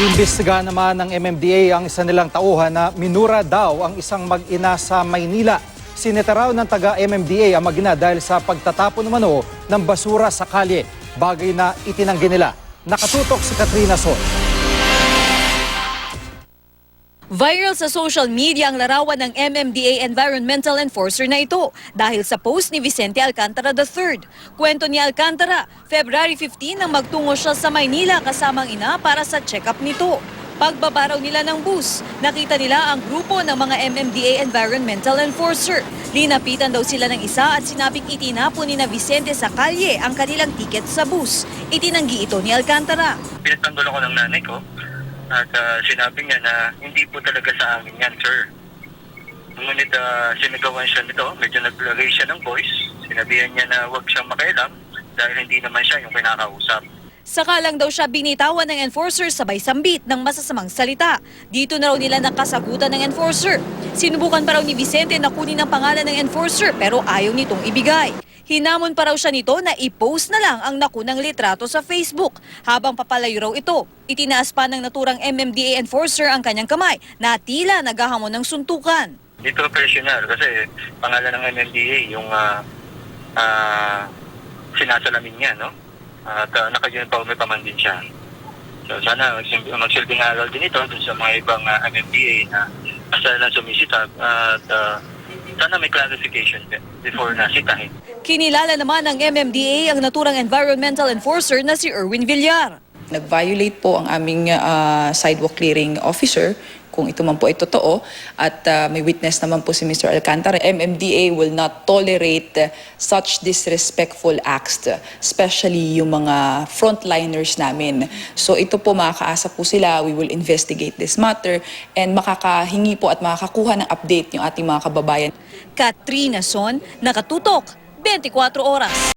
Iniimbestigahan naman ng MMDA ang isa nilang tauhan na minura daw ang isang mag-ina sa Maynila. Sineta raw ng taga-MMDA ang mag-ina dahil sa pagtatapon umano ng basura sa kalye, bagay na itinanggi nila. Nakatutok si Katrina Son. Viral sa social media ang larawan ng MMDA Environmental Enforcer na ito dahil sa post ni Vicente Alcantara III. Kwento ni Alcantara, February 15 nang magtungo siya sa Maynila kasamang ina para sa check-up nito. Pagbaba raw nila ng bus, nakita nila ang grupo ng mga MMDA Environmental Enforcer. Linapitan daw sila ng isa at sinabing itinapon ni na Vicente sa kalye ang kanilang tiket sa bus. Itinanggi ito ni Alcantara. Pinatanggol ako ng nanay ko. At sinabi niya na hindi po talaga sa amin yan, sir. Ngunit sinagawan siya nito, medyo nag-raise siya ng voice. Sinabihan niya na huwag siyang makialam dahil hindi naman siya yung kinakausap. Saka lang daw siya binitawan ng enforcer sabay sambit ng masasamang salita. Dito na raw nila nakasagutan ng enforcer. Sinubukan pa raw ni Vicente na kunin ang pangalan ng enforcer pero ayaw nitong ibigay. Hinamon pa raw siya nito na i-post na lang ang nakunang litrato sa Facebook. Habang papalayo raw ito, itinaas pa ng naturang MMDA enforcer ang kanyang kamay na tila naghahamon ng suntukan. Hindi professional kasi pangalan ng MMDA yung sinasalamin niya, no? At naka-uniforme pa man din siya. So sana magsilbing aral din ito dun sa mga ibang MMDA na basta lang sumisita at sana may clarification din before nasitahin. Kinilala naman ng MMDA ang naturang environmental enforcer na si Erwin Villar. Nag-violate po ang aming sidewalk clearing officer kung ito man po ay totoo at may witness naman po si Mr. Alcantara. MMDA will not tolerate such disrespectful acts, especially yung mga frontliners namin. So ito po makakaasa po sila, we will investigate this matter and makakahingi po at makakakuha ng update yung ating mga kababayan. Katrina Son, Nakatutok, 24 Oras.